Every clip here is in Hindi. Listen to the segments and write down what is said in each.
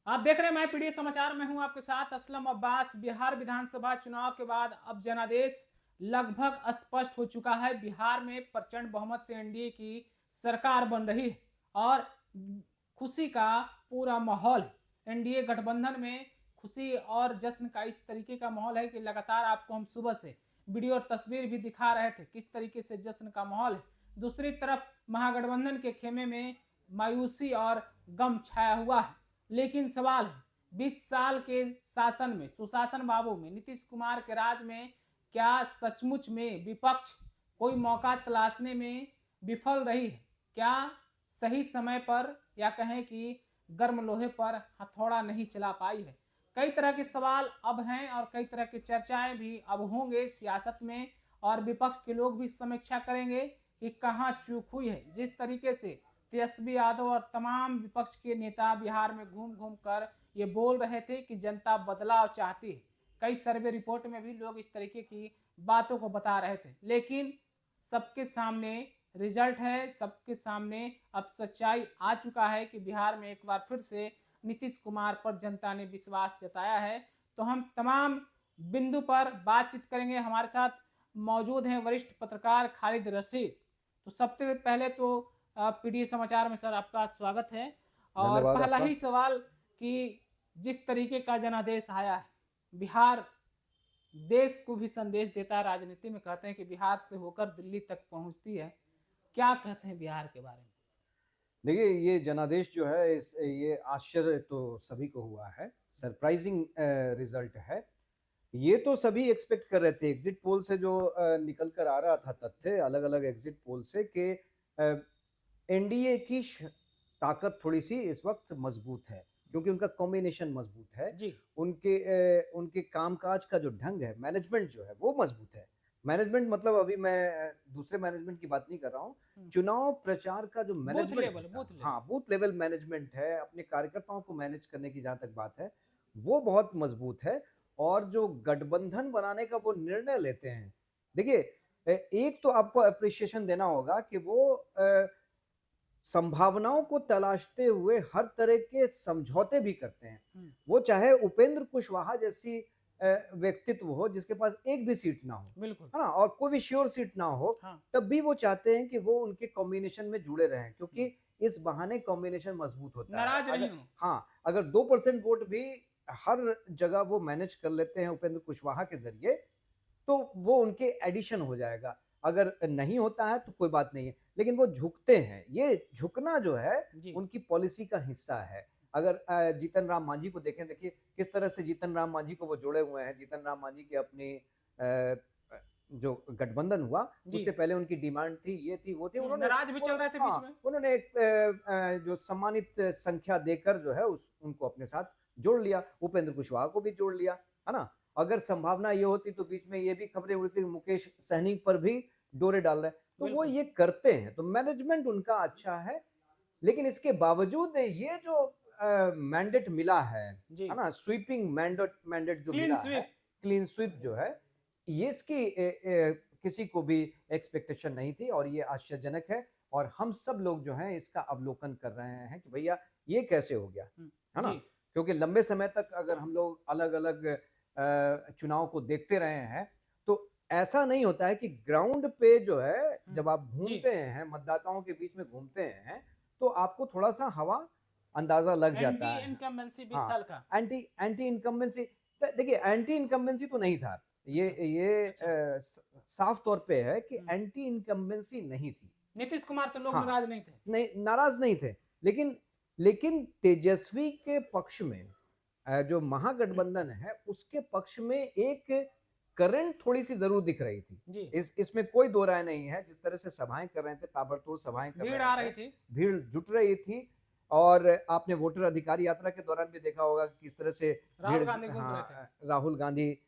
आप देख रहे हैं मैं पीडीए समाचार में हूं आपके साथ असलम अब्बास। बिहार विधानसभा चुनाव के बाद अब जनादेश लगभग स्पष्ट हो चुका है। बिहार में प्रचंड बहुमत से एनडीए की सरकार बन रही है और खुशी का पूरा माहौल है। एनडीए गठबंधन में खुशी और जश्न का इस तरीके का माहौल है कि लगातार आपको हम सुबह से वीडियो और तस्वीर भी दिखा रहे थे किस तरीके से जश्न का माहौल है। दूसरी तरफ महागठबंधन के खेमे में मायूसी और गम छाया हुआ है। लेकिन सवाल है 20 साल के शासन में, सुशासन बाबू में, नीतीश कुमार के राज में क्या सचमुच में विपक्ष कोई मौका तलाशने में विफल रही है? क्या सही समय पर या कहें कि गर्म लोहे पर हथौड़ा नहीं चला पाई है? कई तरह के सवाल अब हैं और कई तरह की चर्चाएं भी अब होंगे सियासत में और विपक्ष के लोग भी समीक्षा करेंगे कि कहां चूक हुई है। जिस तरीके से तेजस्वी यादव और तमाम विपक्ष के नेता बिहार में घूम घूम कर ये बोल रहे थे कि जनता बदलाव चाहती है। कई सर्वे रिपोर्ट में भी लोग इस तरीके की बातों को बता रहे थे, लेकिन सबके सामने रिजल्ट है, सबके सामने अब सच्चाई आ चुका है कि बिहार में एक बार फिर से नीतीश कुमार पर जनता ने विश्वास जताया है। तो हम तमाम बिंदु पर बातचीत करेंगे। हमारे साथ मौजूद हैं वरिष्ठ पत्रकार खालिद रशीद। तो सबसे पहले तो पीडीए समाचार में सर आपका स्वागत है। और धन्यवाद पहला आपका। ही सवाल कि जिस तरीके का जनादेश आया है, बिहार देश को भी संदेश देता है। राजनीति में कहते हैं कि बिहार से होकर दिल्ली तक पहुंचती है। क्या कहते हैं बिहार के बारे में? देखिए, ये जनादेश जो है ये आश्चर्य तो सभी को हुआ है। सरप्राइजिंग रिजल्ट है। ये तो सभी एक्सपेक्ट कर रहे थे। एग्जिट पोल से जो निकल कर आ रहा था तथ्य, अलग अलग एग्जिट पोल से, कि एनडीए की ताकत थोड़ी सी इस वक्त मजबूत है, क्योंकि उनका कॉम्बिनेशन मजबूत है। जी। उनके कामकाज का जो ढंग है, मैनेजमेंट जो है वो मजबूत है। मैनेजमेंट मतलब अभी मैं दूसरे मैनेजमेंट की बात नहीं कर रहा हूँ। चुनाव प्रचार का जो बूथ मैनेजमेंट लेवल, होता है, बूथ लेवल। हाँ, बूथ लेवल मैनेजमेंट है, अपने कार्यकर्ताओं को मैनेज करने की जहां तक बात है, वो बहुत मजबूत है। और जो गठबंधन बनाने का वो निर्णय लेते हैं, देखिए, एक तो आपको अप्रिसिएशन देना होगा कि वो संभावनाओं को तलाशते हुए हर तरह के समझौते भी करते हैं। वो चाहे उपेंद्र कुशवाहा जैसी व्यक्तित्व हो जिसके पास एक भी सीट ना हो, बिल्कुल। है ना, और कोई भी श्योर सीट ना हो, हाँ। तब भी वो चाहते हैं कि वो उनके कॉम्बिनेशन में जुड़े रहें, क्योंकि इस बहाने कॉम्बिनेशन मजबूत होता है। नाराज नहीं अगर हूं। हाँ, अगर 2% वोट भी हर जगह वो मैनेज कर लेते हैं उपेंद्र कुशवाहा के जरिए, तो वो उनके एडिशन हो जाएगा। अगर नहीं होता है तो कोई बात नहीं है, लेकिन वो झुकते हैं। ये झुकना जो है जी। उनकी पॉलिसी का हिस्सा है। अगर जीतन राम मांझी को देखें, देखिए किस तरह से जीतन राम मांझी को वो जोड़े हुए हैं। जीतन राम मांझी की अपनी जो गठबंधन हुआ, जी। उससे पहले उनकी डिमांड थी, ये थी, वो थी। नाराज भी चल रहे थे बीच में। उन्होंने एक जो सम्मानित संख्या देकर जो है उनको अपने साथ जोड़ लिया। उपेंद्र कुशवाहा को भी जोड़ लिया, है ना। अगर संभावना ये होती तो बीच में ये भी खबरें उड़ती मुकेश सहनी पर भी डोरे डाल रहे हैं, तो वो ये करते हैं। तो मैनेजमेंट उनका अच्छा है। लेकिन इसके बावजूद ये जो मैंडेट मिला है ना, स्वीपिंग मैंडेट जो क्लीन मिला है, स्वीप। क्लीन स्वीप जो है, ये इसकी किसी को भी एक्सपेक्टेशन नहीं थी, और ये आश्चर्यजनक है। और हम सब लोग जो हैं इसका अवलोकन कर रहे हैं कि भैया ये कैसे हो गया, है ना। क्योंकि लंबे समय तक अगर हम लोग अलग अलग चुनाव को देखते रहे हैं, तो ऐसा नहीं होता है कि ग्राउंड पे जो है, जब आप घूमते हैं, मतदाताओं के बीच में घूमते हैं, तो आपको थोड़ा सा हवा अंदाजा लग जाता एंटी है। इनकम्बेंसी 20 हाँ, साल का। Anti anti incumbency. देखिए, एंटी इनकम्बेंसी तो नहीं था। ये साफ तौर पे है कि एंटी इनकम्बेंसी नहीं थी। नीतीश कुमार से लोग हाँ, नाराज नहीं थे। नहीं, नाराज नहीं थे। लेकिन तेजस्वी के पक्ष में जो महागठबंधन है उसके पक्ष में एक करंट थोड़ी सी जरूर दिख रही थी। इसमें कोई दो राय नहीं है। जिस तरह से सभाएं कर रहे थे, ताबड़तोड़ सभाएं कर भीड़ रहे आ थे, रही थी, भीड़ जुट रही थी। और आपने वोटर अधिकार यात्रा के दौरान भी देखा होगा किस तरह से राहुल गांधी घूम रहे थे। राहुल गांधी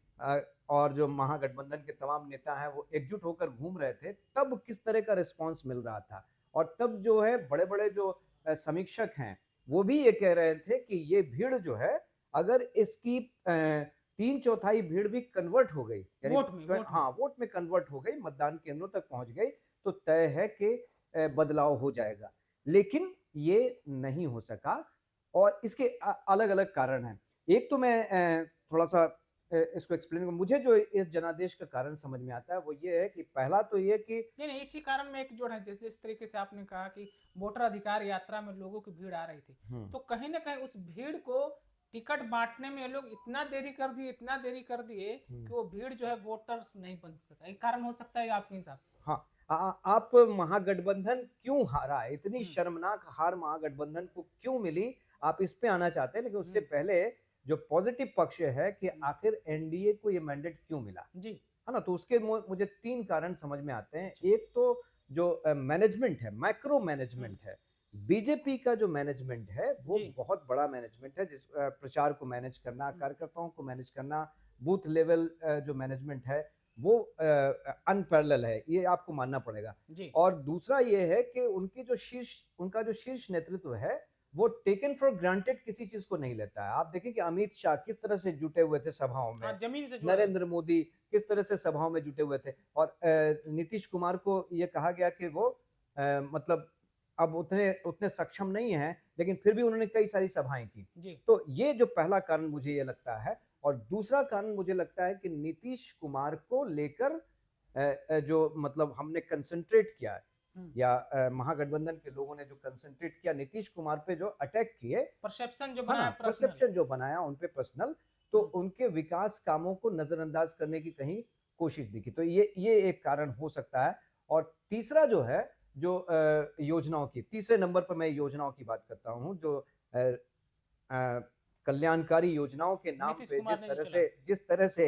और जो महागठबंधन के तमाम नेता हैं वो एकजुट होकर घूम रहे थे। तब किस तरह का रिस्पांस मिल रहा था। और तब जो है बड़े बड़े जो समीक्षक हैं वो भी ये कह रहे थे कि ये भीड़ जो है, अगर इसकी 3/4 भीड़ भी कन्वर्ट हो गई, यानी वोट में कन्वर्ट हो गई, मतदान केंद्रों तक पहुंच गई, तो तय है कि बदलाव हो जाएगा। लेकिन ये नहीं हो सका। और इसके अलग अलग कारण हैं। एक तो मैं थोड़ा सा इसको एक्सप्लेन करूं, मुझे जो इस जनादेश का कारण समझ में आता है वो ये है कि पहला तो ये कि नहीं नहीं, इसी कारण में एक जोड़ है, जैसे जिस तरीके से आपने कहा कि वोटर अधिकार यात्रा में लोगों की भीड़ आ रही थी, तो कहीं ना कहीं उस भीड़ को टिकट बांटने में ये लोग इतना देरी कर दिए, इतना देरी कर दिए कि वो भीड़ जो है वोटर्स नहीं बन सका। एक कारण हो सकता है आपके हिसाब से? हाँ, आप महागठबंधन क्यों हारा, इतनी शर्मनाक हार महागठबंधन को क्यों मिली, आप इस पे आना चाहते हैं, लेकिन उससे पहले जो पॉजिटिव पक्ष है कि आखिर एनडीए को ये मैंडेट क्यों मिला, जी, है ना? तो उसके मुझे 3 कारण समझ में आते हैं। एक तो जो मैनेजमेंट है, माइक्रो मैनेजमेंट है। बीजेपी का जो मैनेजमेंट है वो बहुत बड़ा मैनेजमेंट है, जिस प्रचार को मैनेज करना, कार्यकर्ताओं को मैनेज करना, बूथ लेवल जो मैनेजमेंट है वो अनपैरेलल है, ये आपको मानना पड़ेगा। और दूसरा ये है कि उनका जो शीर्ष नेतृत्व है वो टेकन फॉर ग्रांटेड किसी चीज को नहीं लेता है। आप देखें कि अमित शाह किस तरह से जुटे हुए थे सभाओं में, जमीन से नरेंद्र मोदी किस तरह से सभाओं में जुटे हुए थे, और नीतीश कुमार को ये कहा गया कि वो मतलब अब उतने सक्षम नहीं है, लेकिन फिर भी उन्होंने कई सारी सभाएं की। तो ये जो पहला कारण मुझे ये लगता है। और दूसरा कारण मुझे लगता है कि नीतीश कुमार को लेकर जो मतलब हमने कंसंट्रेट किया या महागठबंधन के लोगों ने जो कंसंट्रेट किया नीतीश कुमार पे, जो अटैक किए, परसेप्शन जो है बनाया, ना, परसेप्शन जो बनाया उन पे पर्सनल, तो उनके विकास कामों को नजरअंदाज करने की कहीं कोशिश दिखी। तो ये एक कारण हो सकता है। और तीसरा जो है, जो योजनाओं की, तीसरे नंबर पर मैं योजनाओं की बात करता हूं, जो कल्याणकारी योजनाओं के नाम पे जिस तरह से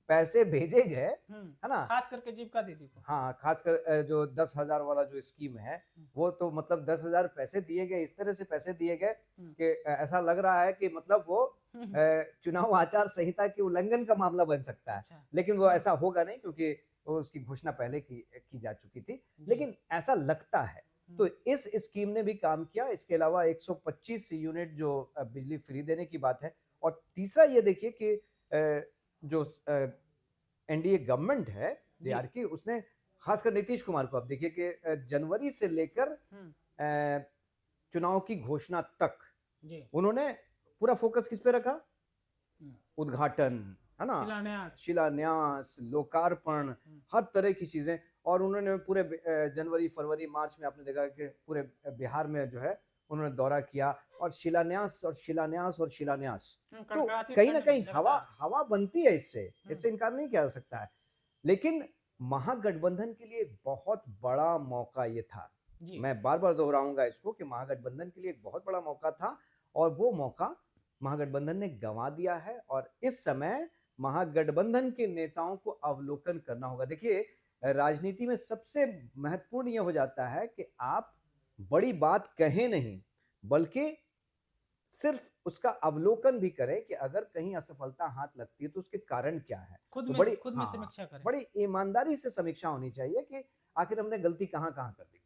पैसे भेजे गए, है ना, खास करके जीविका दीदी को। हाँ, खासकर जो 10,000 वाला जो स्कीम है, वो तो मतलब 10,000 पैसे दिए गए, इस तरह से पैसे दिए गए कि ऐसा लग रहा है कि मतलब वो चुनाव आचार संहिता के उल्लंघन का मामला बन सकता है। लेकिन वो ऐसा होगा नहीं, क्योंकि उसकी घोषणा पहले की जा चुकी थी, लेकिन ऐसा लगता है। तो इस स्कीम ने भी काम किया। इसके अलावा 125 यूनिट जो बिजली फ्री देने की बात है। और तीसरा ये देखिए कि जो एनडीए गवर्नमेंट है बिहार की, उसने खासकर नीतीश कुमार को, अब देखिए कि जनवरी से लेकर चुनाव की घोषणा तक उन्होंने पूरा फोकस किस पे रखा? उद्घाटन, है ना, शिलान्यास, लोकार्पण, हर तरह की चीजें। और उन्होंने पूरे जनवरी, फरवरी, मार्च में आपने देखा कि पूरे बिहार में जो है उन्होंने दौरा किया, और शिलान्यास और शिलान्यास और शिलान्यास। तो कहीं ना कहीं हवा बनती है, इससे इनकार नहीं किया जा सकता है। लेकिन महागठबंधन के लिए एक बहुत बड़ा मौका ये था। मैं बार बार दोहराऊंगा इसको कि महागठबंधन के लिए एक बहुत बड़ा मौका था, और वो मौका महागठबंधन ने गंवा दिया है। और इस समय महागठबंधन के नेताओं को अवलोकन करना होगा। देखिए, राजनीति में सबसे महत्वपूर्ण यह हो जाता है कि आप बड़ी बात कहें नहीं, बल्कि सिर्फ उसका अवलोकन भी करें कि अगर कहीं असफलता हाथ लगती है तो उसके कारण क्या है। खुद में समीक्षा करें। बड़ी ईमानदारी से समीक्षा होनी चाहिए कि आखिर हमने गलती कहाँ कर दी।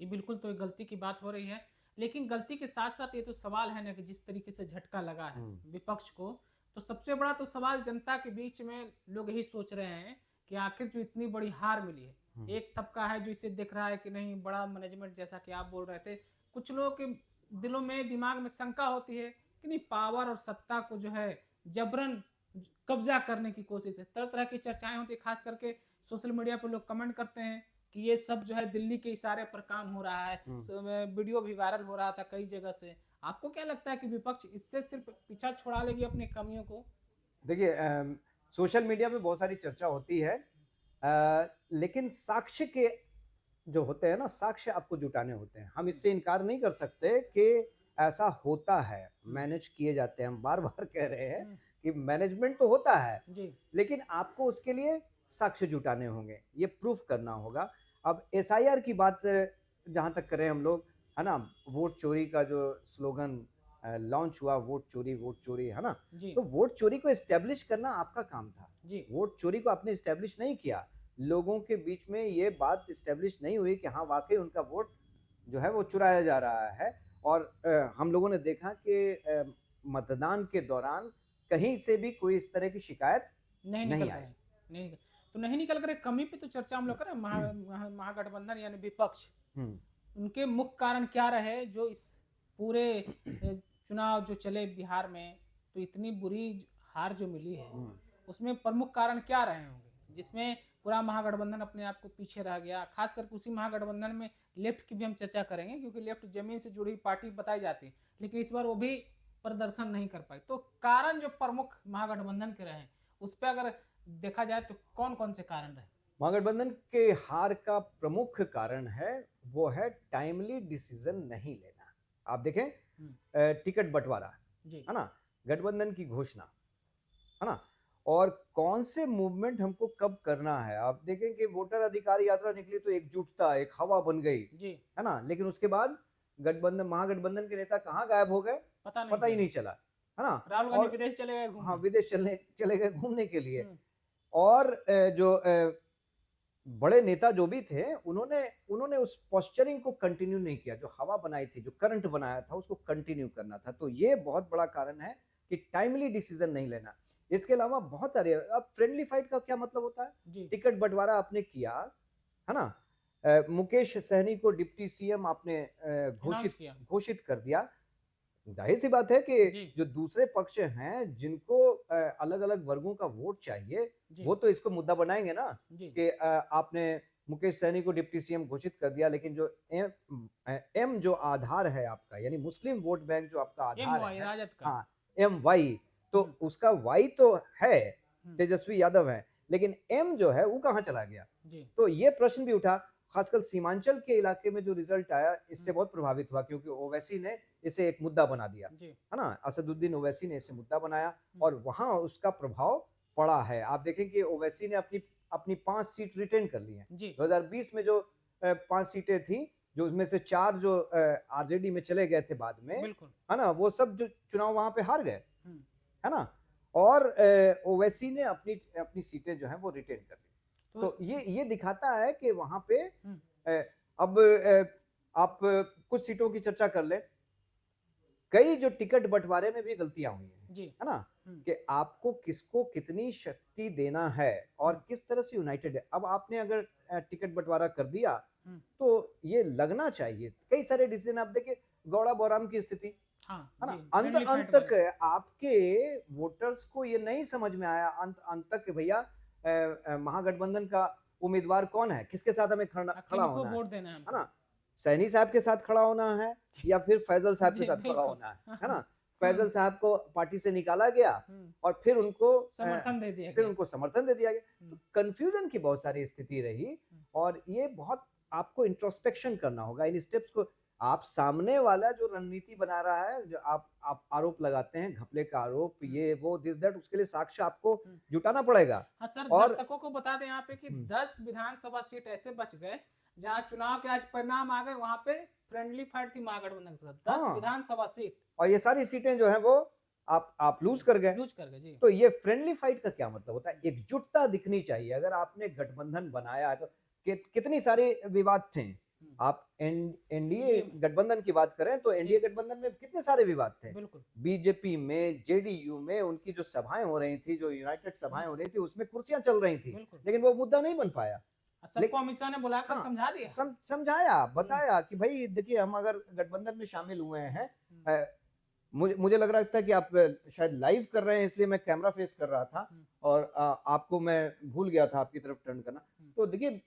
ये बिल्कुल तो एक गलती की बात हो रही है, लेकिन गलती के साथ साथ ये तो सवाल है ना कि जिस तरीके से झटका लगा है विपक्ष को, तो सबसे बड़ा तो सवाल जनता के बीच में लोग यही सोच रहे हैं कि आखिर जो इतनी बड़ी हार मिली है, एक तबका है जो इसे देख रहा है कि नहीं बड़ा मैनेजमेंट, जैसा कि आप बोल रहे थे, कुछ लोगों के दिलों में, दिमाग में शंका होती है कि नहीं पावर और सत्ता को जो है जबरन कब्जा करने की कोशिश है। तरह तरह की चर्चाएं होती है, खास करके सोशल मीडिया पर लोग कमेंट करते हैं कि ये सब जो है दिल्ली के इशारे पर काम हो रहा है। वीडियो भी वायरल हो रहा था कई जगह से। आपको क्या लगता है कि विपक्ष इससे सिर्फ पीछा छुड़ा लेगी अपनी कमियों को? देखिए, सोशल मीडिया पे बहुत सारी चर्चा होती है, लेकिन साक्ष्य के जो होते हैं ना, साक्ष्य आपको जुटाने होते हैं। हम इससे इनकार नहीं कर सकते कि ऐसा होता है, मैनेज किए जाते हैं। हम बार बार कह रहे हैं कि मैनेजमेंट तो होता है, लेकिन आपको उसके लिए साक्ष्य जुटाने होंगे, ये प्रूफ करना होगा। अब एसआईआर की बात जहां तक करें हम लोग, है ना, वोट चोरी का जो स्लोगन लॉन्च हुआ, वोट चोरी, है ना, तो वोट चोरी को एस्टेब्लिश करना आपका काम था। वोट चोरी को आपने एस्टेब्लिश नहीं किया। लोगों के बीच में ये बात एस्टेब्लिश नहीं हुई कि हाँ वाकई उनका वोट जो है वो चुराया जा रहा है। और हम लोगों ने देखा कि मतदान के दौरान कहीं से भी कोई इस तरह की शिकायत नहीं आई। तो नहीं निकल कर, कमी पे तो चर्चा हम लोग करें। महागठबंधन यानी विपक्ष, उनके मुख्य कारण क्या रहे जो इस पूरे चुनाव जो चले बिहार में, तो इतनी बुरी हार जो मिली है, हम्म, उसमें प्रमुख कारण क्या रहे होंगे जिसमें पूरा महागठबंधन अपने आप को पीछे रह गया? खास करके उसी महागठबंधन में लेफ्ट की भी हम चर्चा करेंगे, क्योंकि लेफ्ट जमीन से जुड़ी पार्टी बताई जाती है, लेकिन इस बार वो भी प्रदर्शन नहीं कर पाई। तो कारण जो प्रमुख महागठबंधन के रहे, उस पर अगर देखा जाए तो कौन कौन से कारण रहे? महागठबंधन के हार का प्रमुख कारण है, वो है टाइमली डिसीजन नहीं लेना। आप देखें, टिकट बंटवारा, जी है ना, गठबंधन की घोषणा, है ना, और कौन से मूवमेंट हमको कब करना है। आप देखें कि वोटर अधिकार यात्रा निकली तो एकजुटता, एक हवा बन गई, जी, है ना, लेकिन उसके बाद गठबंधन, महागठबंधन के नेता कहाँ गायब हो गए, पता ही नहीं चला, है ना। राहुल गांधी और विदेश चले गए हाँ, घूमने। विदेश चले गए घूमने के लिए। हम्म, और जो बड़े नेता जो भी थे, उन्होंने उन्होंने उस पोस्चरिंग को कंटिन्यू नहीं किया, जो हवा बनाई थी, जो करंट बनाया था, उसको कंटिन्यू करना था। तो ये बहुत बड़ा कारण है कि टाइमली डिसीजन नहीं लेना। इसके अलावा बहुत सारे, अब फ्रेंडली फाइट का क्या मतलब होता है? जी टिकट बंटवारा आपने किया, है ना, मुकेश सहनी को डिप्टी सीएम आपने अनाउंस किया। घोषित कर दिया। जाहिर सी बात है कि जी जो दूसरे पक्ष हैं, जिनको अलग अलग वर्गों का वोट चाहिए, जी वो तो इसको मुद्दा बनाएंगे ना, जी कि आपने मुकेश सहनी को डिप्टी सीएम घोषित कर दिया, लेकिन जो एम जो आधार है आपका, यानी मुस्लिम वोट बैंक जो आपका एम आधार वाई है, राजद का। हाँ, एम वाई, तो हम्म, उसका वाई तो है, हम्म, तेजस्वी यादव है, लेकिन एम जो है वो कहाँ चला गया? जी तो ये प्रश्न भी उठा। खासकर सीमांचल के इलाके में जो रिजल्ट आया, इससे हम्म, बहुत प्रभावित हुआ, क्योंकि ओवैसी ने इसे एक मुद्दा बना दिया, जी है ना, असदुद्दीन ओवैसी ने इसे मुद्दा बनाया, हम्म, और वहां उसका प्रभाव पड़ा है। आप देखें कि ओवैसी ने अपनी अपनी 5 सीट रिटेन कर ली हैं। जी 2020 में जो 5 सीटें थी, जो उसमें से 4 जो आरजेडी में चले गए थे बाद में, बिल्कुल। है ना, वो सब जो चुनाव वहां पे हार गए, हम्म, है ना, और ओवैसी ने अपनी अपनी सीटें जो हैं वो रिटेन कर ली। तो तो ये दिखाता है कि वहां पे हम्म, अब आप कुछ सीटों की चर्चा कर लें। कई जो टिकट बंटवारे में भी गलतियां हुई हैं, जी है ना, हम्म, कि आपको किसको कितनी शक्ति देना है और हम्म, किस तरह से यूनाइटेड है। अब आपने अगर टिकट बंटवारा कर दिया, हम्म, तो ये लगना चाहिए। कई सारे डिसीजन आप देखिए, गौड़ा बोराम की स्थिति, हाँ है ना, जी, अंत फ्रेंडली अंत फाइट तक वाले। आपके वोटर्स को ये नहीं समझ में आया, अंत अंत तक कि भैया महागठबंधन का उम्मीदवार कौन है, किसके साथ हमें खड़ा किनको होना वोट देना है है हमको? ना, सैनी साहब के साथ खड़ा होना है या फिर फैजल साहब के जी साथ खड़ा बिल्कुल। होना हाँ, है ना। हाँ, फैजल साहब को पार्टी से निकाला गया, हम्म, और फिर उनको समर्थन दे दिया फिर गया। उनको समर्थन दे दिया गया। तो हम्म, कंफ्यूजन की बहुत सारी स्थिति रही, और ये बहुत आपको इंट्रोस्पेक्शन करना होगा इन स्टेप्स को। आप सामने वाला जो रणनीति बना रहा है, जो आप आरोप लगाते हैं, घपले का आरोप, ये वो दिस दैट, उसके लिए साक्ष्य आपको हम्म। जुटाना पड़ेगा। हाँ सर, और दर्शकों को बता दें यहाँ पे कि हम्म, 10 विधानसभा सीट ऐसे बच गए जहाँ चुनाव के आज परिणाम आ गए, वहां पे फ्रेंडली फाइट थी महागठबंधन के साथ। 10 हाँ, विधानसभा सीट और ये सारी सीटें जो है वो आप लूज कर गए। लूज कर गए। जी तो ये फ्रेंडली फाइट का क्या मतलब होता है? एकजुटता दिखनी चाहिए। अगर आपने गठबंधन बनाया है, तो कितनी सारे विवाद थे। आप एनडीए एनडीए में गठबंधन की बात करें तो एनडीए जी गठबंधन में कितने सारे विवाद थे। बिल्कुल। बीजेपी में, जेडीयू में उनकी जो सभाएं हो रही थी, जो यूनाइटेड सभाएं हो रही थी, उसमें कुर्सियां चल रही थी, बिल्कुल, लेकिन वो मुद्दा नहीं बन पाया। सबको अमित शाह ने बुलाकर हाँ, समझा दिया। समझाया, बताया कि भाई देखिए, हम अगर गठबंधन में शामिल हुए हैं, हम्म, मुझे लग रहा था कि आप शायद लाइव कर रहे हैं, इसलिए मैं कैमरा फेस कर रहा था, हम्म, और आपको मैं भूल गया था आपकी तरफ टर्न करना। तो देखिए,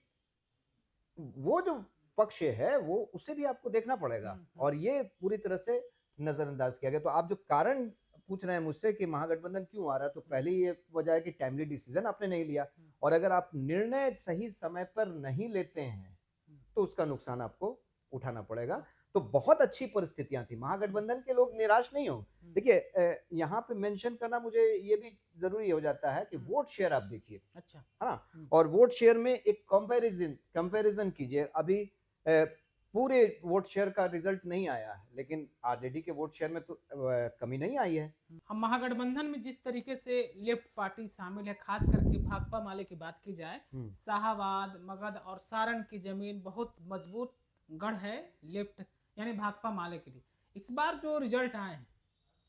वो जो पक्ष है, वो उसे भी आपको देखना पड़ेगा, और ये पूरी तरह से नजरअंदाज किया गया। तो आप जो कारण पूछ रहे हैं मुझसे कि महागठबंधन क्यों आ रहा है, तो पहली ये वजह है कि टाइमली डिसीजन आपने नहीं लिया, और अगर आप निर्णय सही समय पर नहीं लेते हैं, तो उसका नुकसान आपको उठाना पड़ेगा। तो बहुत अच्छी परिस्थितियां थी, महागठबंधन के लोग निराश नहीं हो। देखिए, यहाँ पे मेंशन करना मुझे ये भी जरूरी हो जाता है कि वोट शेयर आप देखिए, अच्छा है ना, और वोट शेयर में एक कंपैरिजन कीजिए। अभी पूरे वोट शेयर का रिजल्ट नहीं आया है, लेकिन आरजेडी के वोट शेयर में तो कमी नहीं आई है। हम महागठबंधन में जिस तरीके से लेफ्ट पार्टी शामिल है, खास करके भाकपा माले की बात की जाए, शाहाबाद, मगध और सारण की जमीन बहुत मजबूत गढ़ है लेफ्ट यानी भाकपा माले के लिए। इस बार जो रिजल्ट आए हैं,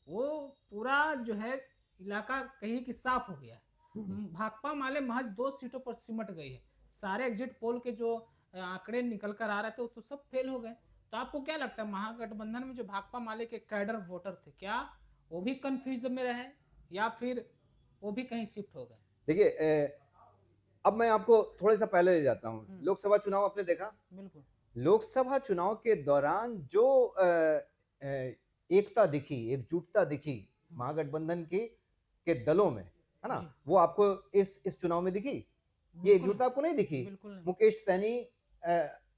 वो पूरा जो है इलाका कहीं की साफ हो गया है। भाकपा माले महज 2 सीटों पर सिमट गई है। सारे एग्जिट पोल के जो आंकड़े निकल कर आ रहे थे, वो तो सब फेल हो गए। तो आपको क्या लगता है महागठबंधन में जो भाकपा माले के कैडर वोटर थे, क्या वो भी कंफ्यूज में रहे या फिर वो भी कहीं शिफ्ट हो गए? देखिए, अब मैं आपको थोड़ा सा पहले ले जाता हूँ। लोकसभा चुनाव आपने देखा? बिल्कुल। लोकसभा चुनाव के दौरान जो एकता दिखी, एकजुटता दिखी महागठबंधन की के दलों में, है ना? जी। वो आपको इस चुनाव में दिखी? ये बिल्कुल, एकजुटता आपको नहीं दिखी? बिल्कुल नहीं। मुकेश सैनी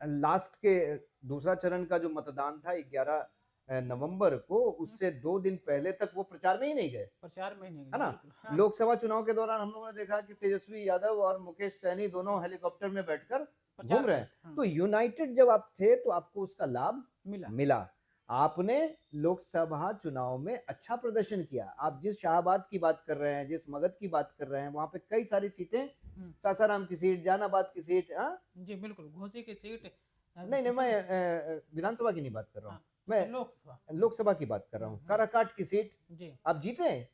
लास्ट के दूसरा चरण का जो मतदान था 11 नवंबर को, उससे 2 दिन पहले तक वो प्रचार में ही नहीं गए, प्रचार में ही नहीं है गए, ना? बिल्कुल, हाँ। लोकसभा चुनाव के दौरान हम लोगों ने देखा कि तेजस्वी यादव और मुकेश सैनी दोनों हेलीकॉप्टर में बैठकर प्रचार घूम रहे में, हैं। हाँ। तो यूनाइटेड जब आप थे तो आपको उसका लाभ मिला। मिला। आपने लोकसभा चुनाव में अच्छा प्रदर्शन किया। आप जिस शाहाबाद की बात कर रहे हैं, जिस मगध की बात कर रहे हैं, वहां पे कई सारी सीटें, सासाराम की सीट, जहानाबाद की सीट, जी बिल्कुल, घोसी की सीट। नहीं, मैं विधानसभा की नहीं बात कर रहा हूँ, मैं लोकसभा की बात कर रहा हूँ। काराकाट की सीट जी आप जीते हैं,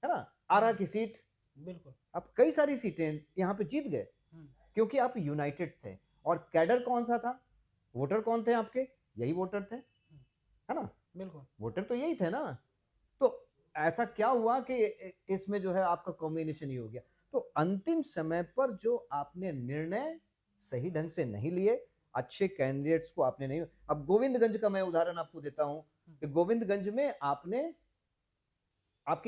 है ना? आरा की सीट, बिल्कुल, आप कई सारी सीटें यहाँ पे जीत गए क्योंकि आप यूनाइटेड थे। और कैडर कौन सा था? वोटर कौन थे आपके? यही वोटर थे, है ना? बिल्कुल, वोटर तो यही थे ना। तो ऐसा क्या हुआ कि इसमें जो है आपका कॉम्बिनेशन ही हो गया। तो अंतिम समय पर जो आपने निर्णय सही ढंग से नहीं लिए, अच्छे कैंडिडेट्स को आपने नहीं। अब गोविंदगंज का मैं उदाहरण आपको देता हूं कि गोविंदगंज में आपकी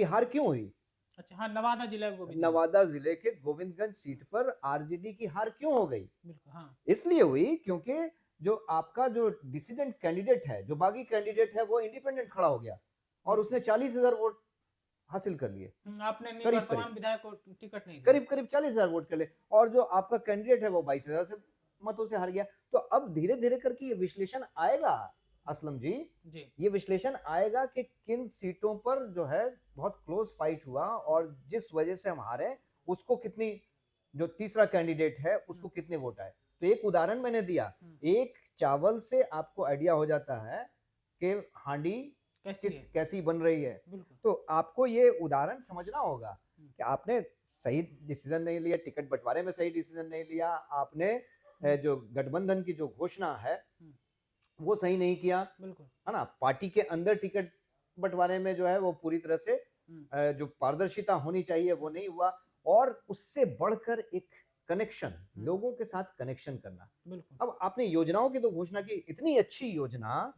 हार क्यों हुई? अच्छा, हाँ, नवादा जिला गोविंदगंज। नवादा जिले के गोविंदगंज सीट पर आरजेडी की हार क्यों हो गई? बिल्कुल, हाँ। इसलिए हुई क्योंकि जो आपका जो डिसिडेंट कैंडिडेट है, जो बागी कैंडिडेट है, वो इंडिपेंडेंट खड़ा हो गया और उसने 40,000 वोट हासिल कर लिए। आपने करीब वर्तमान विधायक को टिकट नहीं दिया। करीब करीब 40,000 वोट कर ले, और जो आपका कैंडिडेट है वो 22,000 से मतों से हार गया। तो अब धीरे धीरे करके ये विश्लेषण आएगा असलम जी, ये विश्लेषण आएगा कि किन सीटों पर जो है बहुत क्लोज फाइट हुआ और जिस वजह से हम हारे उसको कितनी, जो तीसरा कैंडिडेट है उसको कितने वोट आए। तो एक उदाहरण मैंने दिया, एक चावल से आपको आइडिया हो जाता है कि हांडी कैसी बन रही है। तो आपको ये उदाहरण समझना होगा कि आपने सही डिसीजन नहीं लिया, टिकट बंटवारे में सही डिसीजन नहीं लिया, आपने जो गठबंधन की जो घोषणा है वो सही नहीं किया, है ना? पार्टी के अंदर टिकट बंटवारे में जो है वो पूरी तरह से जो पारदर्शिता होनी चाहिए वो नहीं हुआ। और उससे बढ़कर एक कनेक्शन, लोगों के साथ कनेक्शन करना। अब आपने योजनाओं की तो घोषणा की, इतनी अच्छी योजना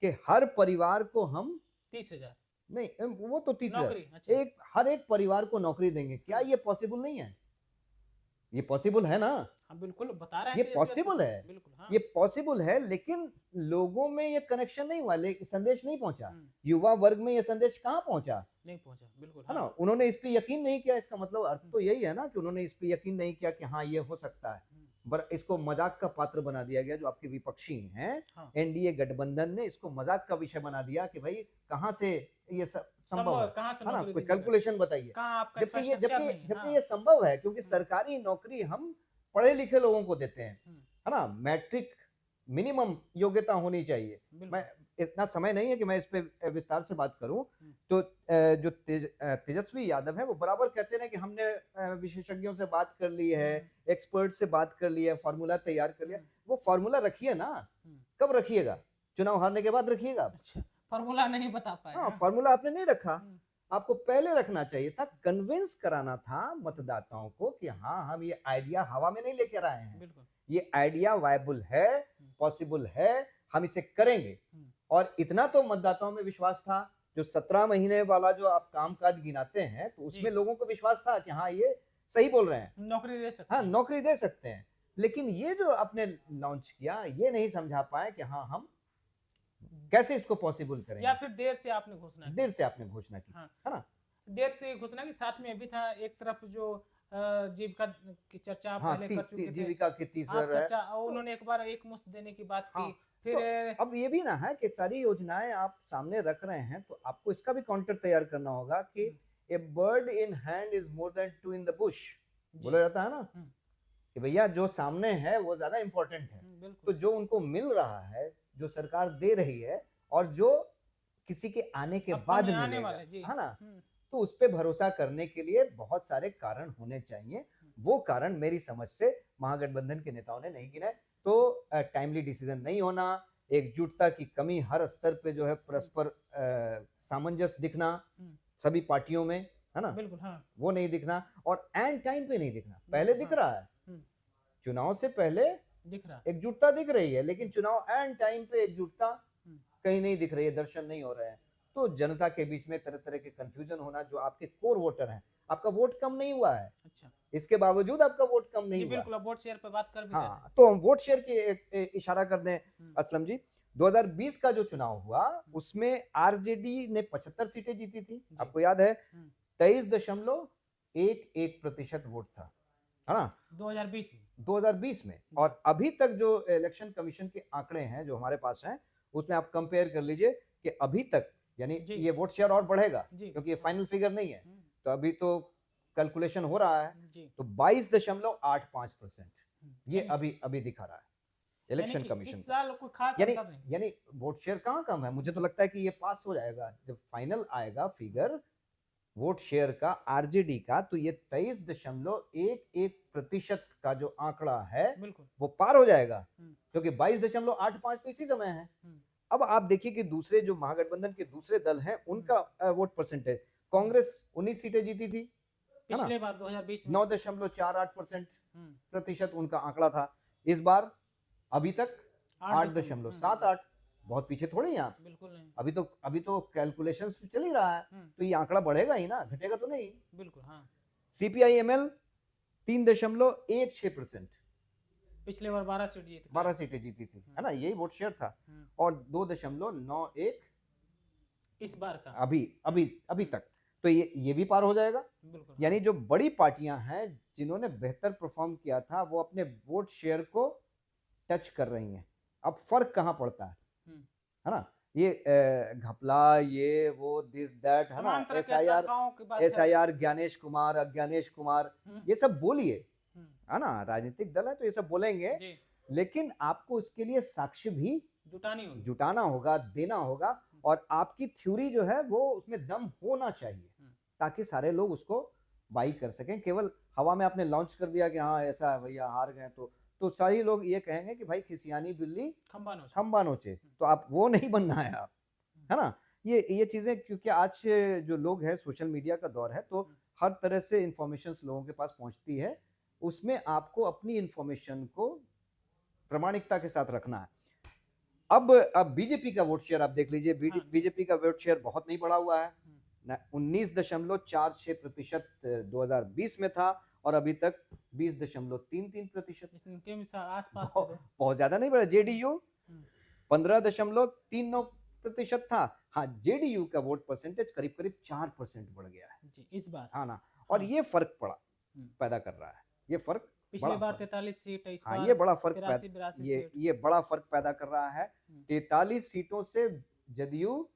कि हर परिवार को हम 30,000 नहीं, वो तो 30,000 अच्छा। हर एक परिवार को नौकरी देंगे। क्या ये पॉसिबल नहीं है? ये पॉसिबल है ना? हाँ, बिल्कुल बता रहे हैं, ये पॉसिबल है, बिल्कुल, हाँ। ये पॉसिबल है, लेकिन लोगों में ये कनेक्शन नहीं हुआ, संदेश नहीं पहुंचा। युवा वर्ग में ये संदेश कहां पहुंचा? नहीं पहुंचा, बिल्कुल, है ना? उन्होंने इस पे यकीन नहीं किया। इसका मतलब अर्थ तो यही है ना कि उन्होंने इस पे यकीन नहीं किया कि हाँ ये हो सकता है। इसको मजाक का पात्र बना दिया गया। जो आपके विपक्षी हैं, एनडीए गठबंधन ने इसको मजाक का विषय बना दिया कि भाई कहां से ये संभव है, है ना? कोई कैलकुलेशन बताइए। जबकि ये संभव है, क्योंकि सरकारी नौकरी हम पढ़े लिखे लोगों को देते हैं, है ना? मैट्रिक मिनिमम योग्यता होनी चाहिए। मैं इतना समय नहीं है कि मैं इस पे विस्तार से बात करूं। तो जो तेजस्वी यादव है वो बराबर कहते हैं कि हमने विशेषज्ञों से बात कर ली है, एक्सपर्ट से बात कर ली है, फॉर्मूला तैयार कर लिया। वो फॉर्मूला रखिए ना, कब रखिएगा? चुनाव हारने के बाद रखिएगा। फॉर्मूला नहीं बता पाए। हाँ, फॉर्मूला आपने नहीं रखा, आपको पहले रखना चाहिए था। कन्विंस कराना था मतदाताओं को कि हाँ हम ये आइडिया हवा में नहीं लेकर आए हैं, ये आइडिया वायबल है, पॉसिबल है, हम इसे करेंगे। और इतना तो मतदाताओं में विश्वास था। जो 17 महीने वाला जो आप कामकाज गिनाते हैं, तो उसमें लोगों को विश्वास था कि हाँ ये सही बोल रहे हैं, नौकरी दे सकते हैं। हाँ नौकरी दे सकते हैं। लेकिन ये जो आपने लॉन्च किया, ये नहीं समझा पाए कि हाँ हम कैसे इसको पॉसिबल करेंगे। या फिर देर से आपने घोषणा की, हाँ, है ना? देर से घोषणा की। साथ में अभी था एक तरफ जो जीविका की चर्चा पहले कर चुके थे, जीविका की तीसरा चर्चा, उन्होंने एक बार एक मुश्त देने की बात की। फिर तो अब ये भी ना है कि सारी योजनाएं आप सामने रख रहे हैं, तो आपको इसका भी काउंटर तैयार करना होगा कि a bird in hand is more than two in the bush, बोला जाता है ना कि भैया जो सामने है वो ज्यादा इंपॉर्टेंट है। तो जो उनको मिल रहा है, जो सरकार दे रही है, और जो किसी के आने के बाद मिलेगा, है ना, तो उस पे भरोसा करने के लिए बहुत सारे कारण होने चाहिए। वो कारण मेरी समझ से महागठबंधन के नेताओं ने नहीं गिनाए। तो टाइमली डिसीजन नहीं होना, एकजुटता की कमी, हर स्तर पे जो है परस्पर सामंजस्य दिखना सभी पार्टियों में, है ना, बिल्कुल हाँ, वो नहीं दिखना, और एंड टाइम पे नहीं दिखना। पहले दिख हाँ, रहा है, चुनाव से पहले दिख रहा एकजुटता दिख रही है, लेकिन चुनाव एंड टाइम पे एकजुटता कहीं नहीं दिख रही है, दर्शन नहीं हो रहे हैं। तो जनता के बीच में तरह तरह के कंफ्यूजन होना, जो आपके कोर वोटर हैं, आपका वोट कम नहीं हुआ है, अच्छा इसके बावजूद आपका वोट कम जी नहीं हुआ। बिल्कुल, अब वोट शेयर पे बात कर भी रहे थे। हाँ, तो हम वोट शेयर की इशारा कर दें असलम जी। 2020 का जो चुनाव हुआ उसमें आरजेडी ने 75 सीटें जीती थी, आपको याद है, 23.11% वोट था, है ना, 2020 में। और अभी तक जो इलेक्शन कमीशन के आंकड़े हैं जो हमारे पास हैं, उसमें आप कंपेयर कर लीजिए कि अभी तक, यानी ये वोट शेयर और बढ़ेगा क्योंकि ये फाइनल फिगर नहीं है, तो अभी तो कैलकुलेशन हो रहा है, तो 22.85% ये अभी दिखा रहा है इलेक्शन कमीशन इस साल कोई खास यानी अंतर नहीं। यानी वोट शेयर कहाँ कम है, मुझे तो लगता है कि ये पास हो जाएगा जब फाइनल आएगा फिगर वोट शेयर का आरजेडी का, तो ये 23.11% का जो आंकड़ा है वो पार हो जाएगा, क्योंकि 22.85 तो इसी समय है। अब आप देखिए कि दूसरे जो महागठबंधन के दूसरे दल हैं उनका वोट परसेंटेज, कांग्रेस 19 सीटें जीती थी पिछले बार 2020 में, 9.48% उनका आंकड़ा था। इस बार अभी तक 8.78, बहुत पीछे थोड़े हैं आप, बिल्कुल नहीं, अभी तो कैलकुलेशन चल ही रहा है, तो ये आंकड़ा बढ़ेगा ही ना, घटेगा तो नहीं। बिल्कुल हाँ, सीपीआईएमएल 3.16%, पिछले बार 12 सीटें जीती थी, है ना, यही वोट शेयर था। और 2.91 इस बार का अभी तक, तो ये भी पार हो जाएगा। यानी जो बड़ी पार्टियां हैं जिन्होंने बेहतर परफॉर्म किया था, वो अपने वोट शेयर को टच कर रही हैं। अब फर्क कहां पड़ता है ना, ये घपला, ये वो दिस दैट, है ना, एसआईआर, ज्ञानेश कुमार, अज्ञानेश कुमार, ये सब बोलिए, है ना, राजनीतिक दल है तो ये सब बोलेंगे, लेकिन आपको इसके लिए साक्ष्य भी जुटाना होगा, देना होगा, और आपकी थ्योरी जो है वो उसमें दम होना चाहिए ताकि सारे लोग उसको बाई कर सकें। केवल हवा में आपने लॉन्च कर दिया कि हाँ ऐसा है भैया हार गए, तो सारे लोग ये कहेंगे कि भाई खिसियानी बिल्ली खंबा नोचे, तो आप वो नहीं बनना है आप, है ना। ये चीजें, क्योंकि आज जो लोग हैं, सोशल मीडिया का दौर है, तो हर तरह से इंफॉर्मेशन लोगों के पास पहुंचती है, उसमें आपको अपनी इंफॉर्मेशन को प्रामाणिकता के साथ रखना है। अब बीजेपी का वोट शेयर आप देख लीजिए, बीजेपी का वोट शेयर बहुत नहीं बढ़ा हुआ है, 19.46% 2020 में था, और अभी तक 20.33%, आसपास बहुत ज्यादा नहीं बढ़ा। जेडीयू 15.39% था, हाँ, जेडीयू का वोट परसेंटेज करीब 4% बढ़ गया है इस बार, हाँ ना, और ये फर्क पैदा कर रहा है, ये फर्क पिछले बार 43 सीट है, इस हाँ, बार ये बड़ा फर्क 83 ये बड़ा फर्क पैदा कर रहा है। 43 सीटों से जदयू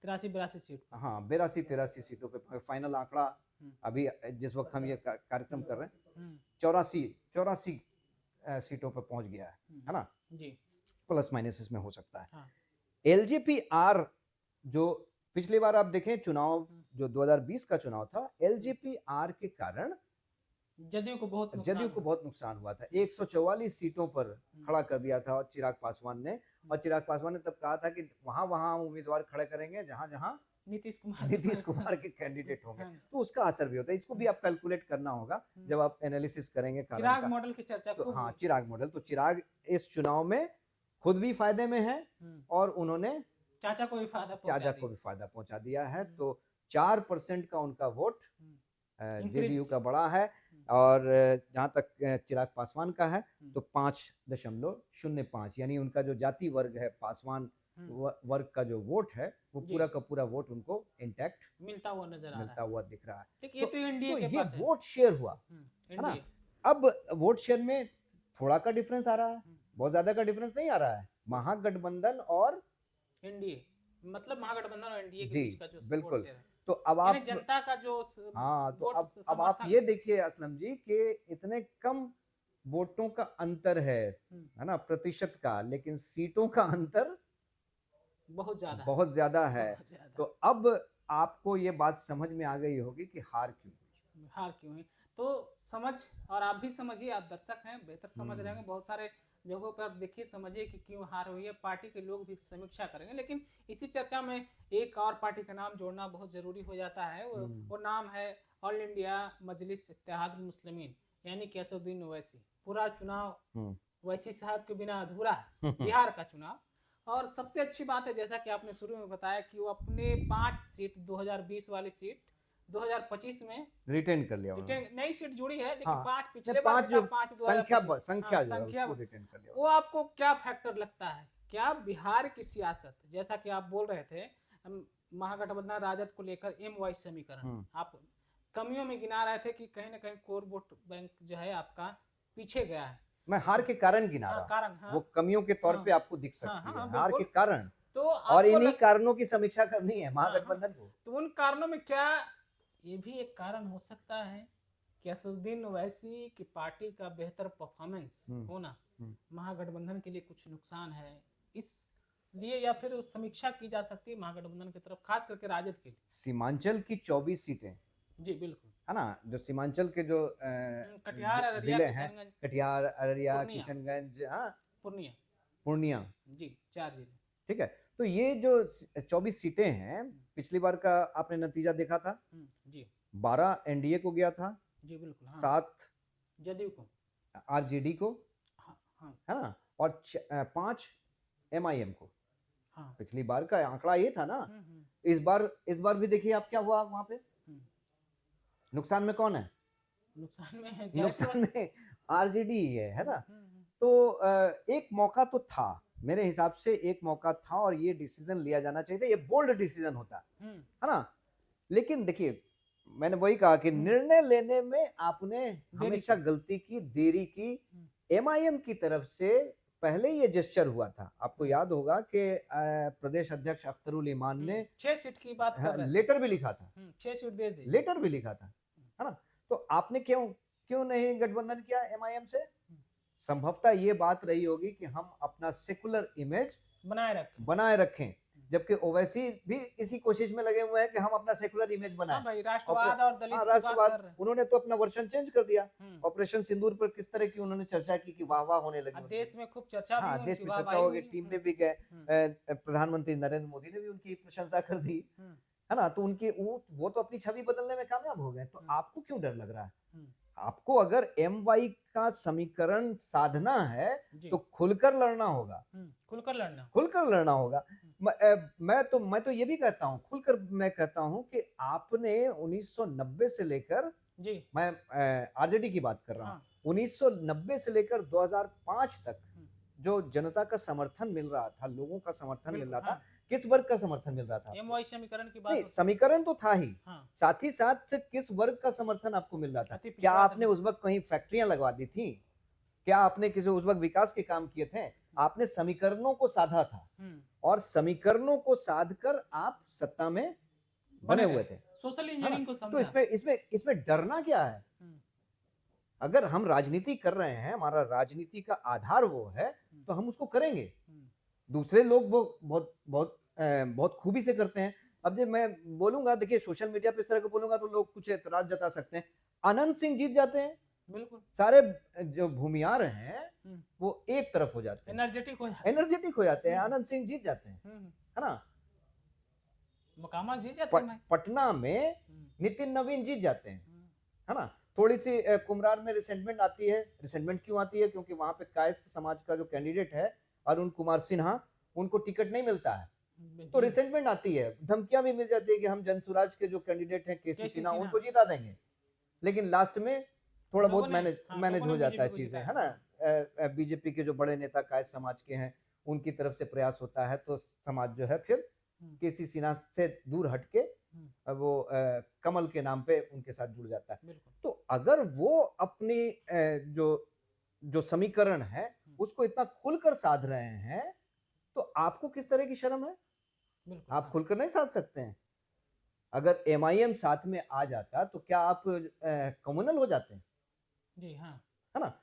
83 सीट, हाँ, 82-83 सीटों पे फाइनल आंकड़ा अभी जिस वक्त हम ये कार्यक्रम कर रहे हैं 84 सीटों पे पहुंच गया है ना जी, प्लस माइनस इसमें हो सकता है। एलजेपी-आर जो पिछली बार आप देखें चुनाव, जो 2020 का चुनाव था, एलजेपी-आर के कारण जदयू को बहुत नुकसान हुआ था। 144 सीटों पर खड़ा कर दिया था चिराग पासवान ने, और चिराग पासवान ने तब कहा था कि वहां उम्मीदवार खड़े करेंगे जहां नीतीश कुमार के कैंडिडेट होंगे, तो उसका असर भी होता है। इसको भी आप कैलकुलेट करना होगा जब आप एनालिसिस करेंगे चिराग मॉडल की चर्चा, तो हाँ, चिराग मॉडल, तो चिराग इस चुनाव में खुद भी फायदे में है और उन्होंने चाचा को भी फायदा पहुंचा दिया है। तो 4% का उनका वोट जेडीयू का बड़ा है, और जहां तक चिराग पासवान का है तो 5.05, यानी उनका जो जाति वर्ग है, पासवान वर्ग का जो वोट है, वो पूरा का पूरा वोट उनको इंटैक्ट मिलता हुआ दिख रहा है। तो ये वोट शेयर हुआ है ना। अब वोट शेयर में थोड़ा का डिफरेंस आ रहा है, बहुत ज्यादा का डिफरेंस नहीं आ रहा है। महागठबंधन और एनडीए, मतलब महागठबंधन और एनडीए के बीच का जो बिल्कुल, तो अब आप जनता का जो हाँ, तो अब आप ये देखिए असलम जी कि इतने कम वोटों का अंतर है ना, प्रतिशत का, लेकिन सीटों का अंतर बहुत ज्यादा है। तो अब आपको ये बात समझ में आ गई होगी कि हार क्यों हुई। तो समझ, और आप भी समझिए, आप दर्शक हैं, बेहतर समझ रहे होंगे, बहुत सारे जगहों पर देखिए समझिए कि क्यों हार हुई है, पार्टी के लोग भी समीक्षा करेंगे। लेकिन इसी चर्चा में एक और पार्टी का नाम जोड़ना बहुत जरूरी हो जाता है, वो नाम है ऑल इंडिया मजलिस इत्तेहादुल मुस्लिमीन, यानी कि असदुद्दीन ओवैसी। पूरा चुनाव ओवैसी साहब के बिना अधूरा है, बिहार का चुनाव। और सबसे अच्छी बात है, जैसा कि आपने शुरू में बताया, कि वो अपने 5 सीट 2020 वाली सीट 2025 में रिटेन कर लिया उन्होंने। रिटेन, नई सीट जुड़ी है, लेकिन हाँ, 5 नहीं, पिछले बार 5 भी जो था, 5 संख्या 2025 संख्या जो है संख्या उसको रिटेन कर लिया वो आपको क्या फैक्टर लगता है? क्या बिहार की सियासत, जैसा कि आप बोल रहे थे, महागठबंधन राजद को लेकर एम वाई समीकरण आप कमियों में गिना रहे थे कि कहीं ना कहीं कोर वोट बैंक जो है आपका पीछे गया है। मैं हार के कारण गिना रहा कारण, हूं। वो कमियों के तौर पे आपको दिख सकती है, हार के कारण। तो और इन्हीं कारणों की समीक्षा करनी है महागठबंधन को। तो उन कारणों में क्या ये भी एक कारण हो सकता है कि असदुद्दीन ओवैसी की पार्टी का बेहतर परफॉर्मेंस होना महागठबंधन के लिए कुछ नुकसान है, इसलिए, या फिर उस समीक्षा की जा सकती है महागठबंधन की तरफ, खास करके राजद के लिए? सीमांचल की 24 सीटें, जी बिल्कुल, है ना, जो सीमांचल के जो कटिहार, जिले हैं, कटिहार, अररिया, किशनगंज, पूर्णिया, जी 4 जिले, ठीक है। तो ये जो 24 सीटें हैं, पिछली बार का आपने नतीजा देखा था जी, 12 एनडीए को गया था जी बिल्कुल, 7 जदयू को, आरजेडी को, है ना, और 5 एमआईएम को। पिछली बार का आंकड़ा ये था ना। इस बार भी देखिए आप क्या हुआ वहां पे। नुकसान में कौन है? नुकसान में आरजेडी है ना। तो एक मौका तो था, मेरे हिसाब से एक मौका था, और ये डिसीजन लिया जाना चाहिए था, ये बोल्ड डिसीजन होता है ना। लेकिन देखिए, मैंने वही कहा कि निर्णय लेने में आपने हमेशा गलती की, देरी की। एमआईएम की तरफ से पहले ये जेस्चर हुआ था, आपको याद होगा कि प्रदेश अध्यक्ष अख्तरुल ईमान ने 6 सीट की बात कर रहे थे, लेटर भी लिखा था, 6 सीट दे दी, लेटर भी लिखा था, है ना। तो आपने क्यों नहीं गठबंधन किया एमआईएम से? संभवतः ये बात रही होगी कि हम अपना सेकुलर इमेज बनाए रखें, जबकि ओवैसी भी इसी कोशिश में लगे हुए हैं कि हम अपना सेकुलर इमेज बनाएं। भाई, राष्ट्रवाद और दलित राष्ट्रवाद, उन्होंने तो अपना वर्जन चेंज कर दिया। ऑपरेशन सिंदूर पर किस तरह की उन्होंने चर्चा की कि वाह वाह होने लगी, देश में खूब चर्चा, हाँ, देश में चर्चा हो गई, टीम में भी गए, प्रधानमंत्री नरेंद्र मोदी ने भी उनकी प्रशंसा कर दी, है ना। तो उनकी वो तो अपनी छवि बदलने में कामयाब हो गए। तो आपको क्यों डर लग रहा है? आपको अगर एमवाई का समीकरण साधना है तो खुलकर लड़ना होगा, खुलकर लड़ना होगा। मैं तो ये भी कहता हूं, खुलकर मैं कहता हूं कि आपने 1990 से लेकर, मैं आरजेडी की बात कर रहा हूं, 1990 से लेकर 2005 तक जो जनता का समर्थन मिल रहा था, लोगों का समर्थन मिल रहा था, किस वर्ग का समर्थन मिल रहा था? एमवाई समीकरण की बात नहीं, समीकरण तो था ही, साथ ही साथ किस वर्ग का समर्थन आपको मिल रहा था? क्या आपने उस वक्त कहीं फैक्ट्रियां लगवा दी थी? क्या आपने किसी उस वक्त विकास के काम किए थे? आपने समीकरणों को साधा था, और समीकरणों को साध कर आप सत्ता में बने हुए थे। सोशल इंजीनियरिंग को समझा। तो इसमें डरना क्या है? अगर हम राजनीति कर रहे हैं, हमारा राजनीति का आधार वो है, तो हम उसको करेंगे। दूसरे लोग वो बहुत खूबी से करते हैं। अब जब मैं बोलूंगा, देखिए सोशल मीडिया पे इस तरह का बोलूंगा तो लोग कुछ एतराज जता सकते हैं। अनंत सिंह जीत जाते हैं, बिल्कुल, सारे जो भूमियार हैं वो एक तरफ हो जाते हैं, एनर्जेटिक हो जाते हैं, अनंत सिंह जीत जाते हैं, है ना। मोकामा जीत जाते हैं, पटना में नितिन नवीन जीत जाते हैं, है ना। थोड़ी सी कुमरार में रिसेंटमेंट आती है। रिसेंटमेंट क्यों आती है? क्योंकि वहां पे कायस्थ समाज का जो कैंडिडेट है अरुण कुमार सिन्हा, उनको टिकट नहीं मिलता है, तो रिसेंटमेंट आती है, धमकियां भी मिल जाती है कि हम जनसुराज के जो कैंडिडेट हैं केसी सिन्हा, उनको जिता देंगे। लेकिन लास्ट में थोड़ा बहुत मैनेज हो जाता है चीजें, है ना। बीजेपी के जो बड़े नेता कायस्थ समाज के हैं, उनकी तरफ से प्रयास होता है, तो समाज जो है फिर केसी सिन्हा से दूर हटके वो कमल के नाम पे उनके साथ जुड़ जाता है। तो अगर वो अपनी जो समीकरण है उसको इतना खुलकर साध रहे हैं, तो आपको किस तरह की शर्म है? आप खुलकर नहीं साध सकते हैं। अगर एमआईएम साथ में आ जाता तो क्या आप कम्युनल हो जाते हैं? जी हाँ, है ना।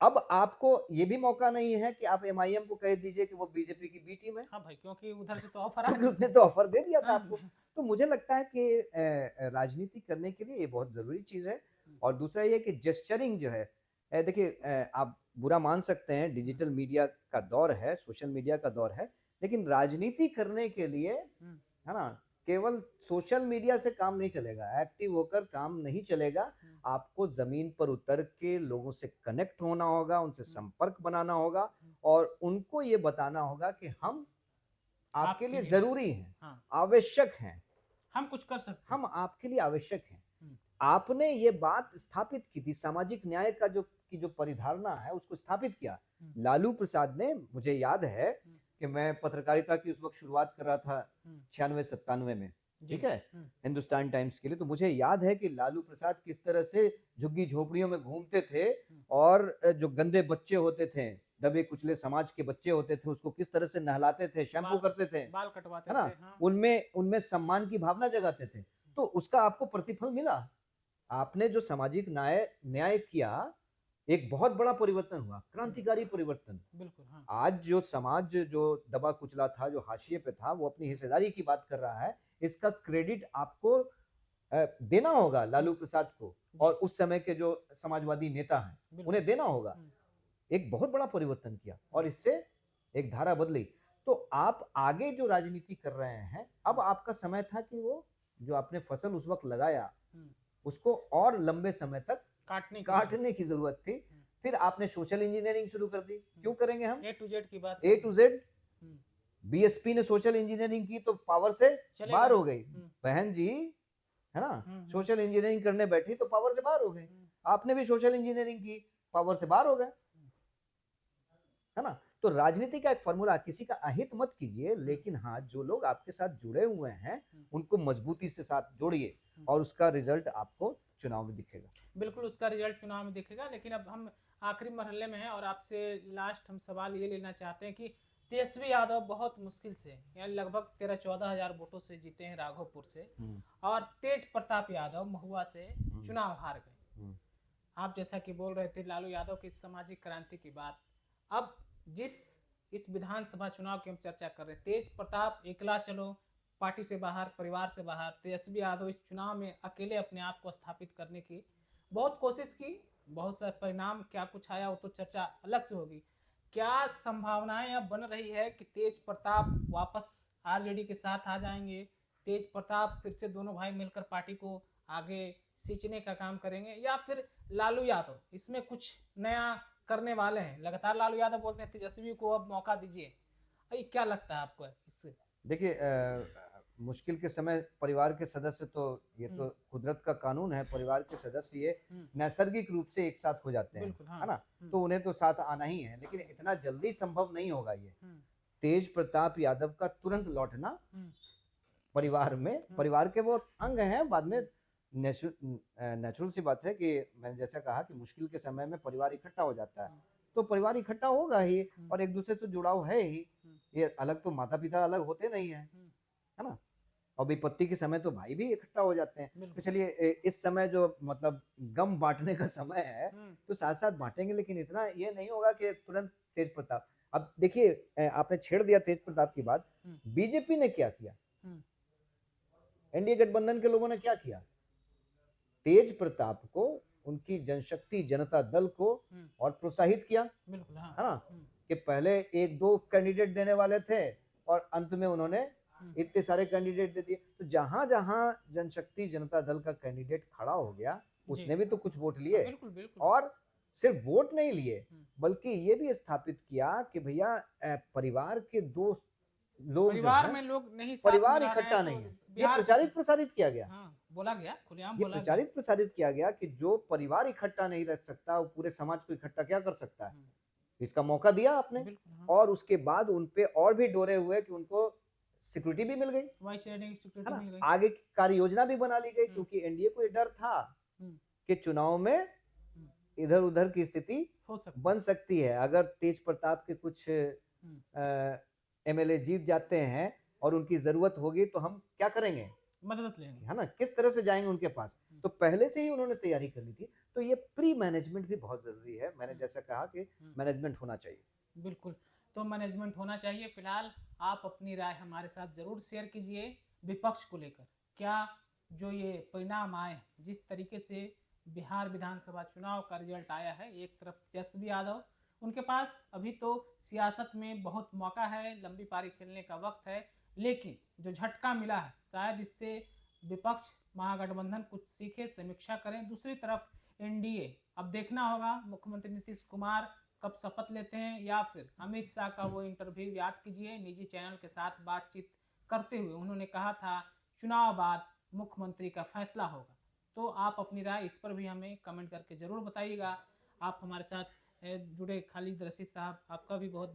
अब आपको ये भी मौका नहीं है कि आप एमआईएम को कह दीजिए कि वो बीजेपी की बी टीम है। हाँ भाई, क्योंकि उधर से तो ऑफर आ, उसने तो ऑफर दे दिया था आपको। तो मुझे लगता है कि राजनीति करने के लिए ये बहुत जरूरी चीज है। और दूसरा ये कि जेस्चरिंग जो है, देखिए, आप बुरा मान सकते हैं, डिजिटल मीडिया का दौर है, सोशल मीडिया का दौर है, लेकिन राजनीति करने के लिए, हम्म, है ना, केवल सोशल मीडिया से काम नहीं चलेगा, एक्टिव होकर काम नहीं चलेगा। हम्म, आपको ज़मीन पर उतर के लोगों से कनेक्ट होना होगा, उनसे हम्म, संपर्क बनाना होगा हम्म, और उनको ये बताना होगा कि हम आपके आपके लिए लिए ज़रूरी हैं, हाँ आवश्यक हैं, हम कुछ कर सकते हैं। हम आपके लिए आवश्यक हैं। हम्म, आपने ये बात स्थापित की थी, सामाजिक न्याय का जो परिधारणा है उसको स्थापित किया हम्म, लालू प्रसाद ने। मुझे याद है हम्म, कि मैं पत्रकारिता की उस वक्त शुरुआत कर रहा था हम्म, 96-97 में, जी, ठीक है, हिंदुस्तान टाइम्स के लिए। तो मुझे याद है कि लालू प्रसाद किस तरह से झुग्गी झोपड़ियों में घूमते थे और जो गंदे बच्चे होते थे, दबे कुचले समाज के बच्चे होते थे, उसको किस तरह से नहलाते थे, शैम्पू करते थे, बाल है कटवाते ना, थे हाँ। उनमें उनमें सम्मान की भावना जगाते थे। तो उसका आपको प्रतिफल मिला। आपने जो सामाजिक न्याय न्याय किया, एक बहुत बड़ा परिवर्तन हुआ, क्रांतिकारी परिवर्तन। बिल्कुल हाँ। आज जो समाज जो दबा कुचला था, जो हाशिए पे था, वो अपनी हिस्सेदारी की बात कर रहा है। इसका क्रेडिट आपको देना होगा लालू प्रसाद को और उस समय के जो समाजवादी नेता हैं उन्हें देना होगा। एक बहुत बड़ा परिवर्तन किया और इससे एक धारा बदली। तो आप आगे जो राजनीति कर रहे हैं, अब आपका समय था कि वो जो आपने फसल उस वक्त लगाया उसको और लंबे समय तक काटने की जरूरत थी। फिर आपने सोशल इंजीनियरिंग शुरू कर दी। क्यों करेंगे हम? ए टू जेड की बात, ए टू जेड। बीएसपी ने सोशल इंजीनियरिंग की तो पावर से बाहर हो गई। बहन जी, है ना, सोशल इंजीनियरिंग करने बैठी तो पावर से बाहर हो गई। आपने भी सोशल इंजीनियरिंग की, पावर से बाहर हो गए, है ना। तो राजनीति का एक फॉर्मूला, किसी का अहित मत कीजिए, लेकिन हाँ, जो लोग आपके साथ जुड़े हुए हैं उनको मजबूती से साथ जोड़िए और उसका रिजल्ट आपको चुनाव में दिखेगा। बिल्कुल उसका रिजल्ट चुनाव में दिखेगा। लेकिन अब हम आखिरी मरहले में हैं और आपसे लास्ट हम सवाल ये लेना चाहते हैं कि तेजस्वी यादव बहुत मुश्किल से, यानी लगभग 13-14 हजार वोटों से जीते हैं राघोपुर से, और तेज प्रताप यादव महुआ से चुनाव हार गए। आप जैसा कि बोल रहे थे लालू यादव की सामाजिक क्रांति की बात, अब जिस इस विधानसभा चुनाव की हम चर्चा कर रहे हैं, तेज प्रताप एकला चलो, पार्टी से बाहर, परिवार से बाहर, तेजस्वी यादव इस चुनाव में अकेले अपने आप को स्थापित करने की बहुत कोशिश की, बहुत सा परिणाम क्या कुछ आया वो तो चर्चा अलग से होगी। क्या संभावनाएं अब बन रही है कि तेज प्रताप वापस आरजेडी के साथ आ जाएंगे, तेज प्रताप फिर से दोनों भाई मिलकर पार्टी को आगे सींचने का काम करेंगे, या फिर लालू यादव इसमें कुछ नया करने वाले हैं? लगातार लालू यादव बोलते हैं तेजस्वी को अब मौका दीजिए, क्या लगता है आपको इससे? देखिए, मुश्किल के समय परिवार के सदस्य तो, ये तो कुदरत का कानून है, परिवार के सदस्य ये नैसर्गिक रूप से एक साथ हो जाते हैं, हाँ। है ना। तो उन्हें तो साथ आना ही है, लेकिन इतना जल्दी संभव नहीं होगा ये। तेज प्रताप यादव का तुरंत लौटना परिवार में, परिवार के वो अंग हैं, बाद में नेचुरल सी बात है कि मैंने जैसा कहा कि मुश्किल के समय में परिवार इकट्ठा हो जाता है, तो परिवार इकट्ठा होगा ही और एक दूसरे से जुड़ाव है ही। ये अलग तो माता पिता अलग होते नहीं है, है ना। और विपत्ति के समय तो भाई भी इकट्ठा हो जाते हैं। तो चलिए, इस समय जो मतलब गम बांटने का समय है तो साथ साथ बांटेंगे, लेकिन इतना ये नहीं होगा कि तुरंत तेज प्रताप। अब देखिए, आपने छेड़ दिया तेज प्रताप की बात। बीजेपी ने क्या किया, एनडीए गठबंधन के लोगों ने क्या किया? तेज प्रताप को, उनकी जनशक्ति जनता दल को और प्रोत्साहित किया, है ना, कि पहले 1-2 कैंडिडेट देने वाले थे और अंत में उन्होंने इतने सारे कैंडिडेट दे दिए। तो जहां जहां जनशक्ति जनता दल का कैंडिडेट खड़ा हो गया, उसने भी तो कुछ वोट लिए, और सिर्फ वोट नहीं लिए बल्कि ये भी स्थापित किया कि भैया परिवार के दो लोग, परिवार में लोग नहीं, परिवार इकट्ठा नहीं है। ये प्रचारित प्रसारित किया गया, बोला गया, खुलेआम ये बोला प्रचारित प्रसारित किया गया कि जो परिवार इकट्ठा नहीं रख सकता वो पूरे समाज को इकट्ठा क्या कर सकता है। इसका मौका दिया आपने, और उसके बाद उनपे और भी डोरे हुए कि उनको सिक्योरिटी भी मिल गई, है ना, आगे की कार्य योजना भी बना ली गई, क्योंकि एनडीए को ये डर था कि चुनाव में इधर उधर की स्थिति बन सकती है। अगर तेज प्रताप के कुछ एमएलए जीत जाते हैं और उनकी जरूरत होगी तो हम क्या करेंगे, मदद लेंगे, है ना, किस तरह से जाएंगे उनके पास। तो पहले से ही उन्होंने तैयारी कर ली थी। तो ये प्री मैनेजमेंट भी बहुत जरूरी है। मैंने जैसा कहा कि मैनेजमेंट होना चाहिए। बिल्कुल, तो मैनेजमेंट होना चाहिए। फिलहाल आप अपनी राय हमारे साथ जरूर शेयर कीजिए विपक्ष को लेकर। क्या जो ये परिणाम आए, जिस तरीके से बिहार विधानसभा चुनाव का रिजल्ट आया है। एक तरफ तेजस्वी यादव, उनके पास अभी तो सियासत में बहुत मौका है, लंबी पारी खेलने का वक्त है, लेकिन जो झटका मिला है शायद इससे विपक्ष महागठबंधन कुछ सीखे, समीक्षा करें। दूसरी तरफ एनडीए, अब देखना होगा मुख्यमंत्री नीतीश कुमार कब शपथ लेते हैं, या फिर अमित शाह का वो इंटरव्यू याद कीजिए, निजी चैनल के साथ बातचीत करते हुए उन्होंने कहा था चुनाव बाद मुख्यमंत्री का फैसला होगा। तो आप अपनी राय इस पर भी हमें कमेंट करके ज़रूर बताइएगा। आप हमारे साथ जुड़े खालिद रशीद साहब, आपका भी बहुत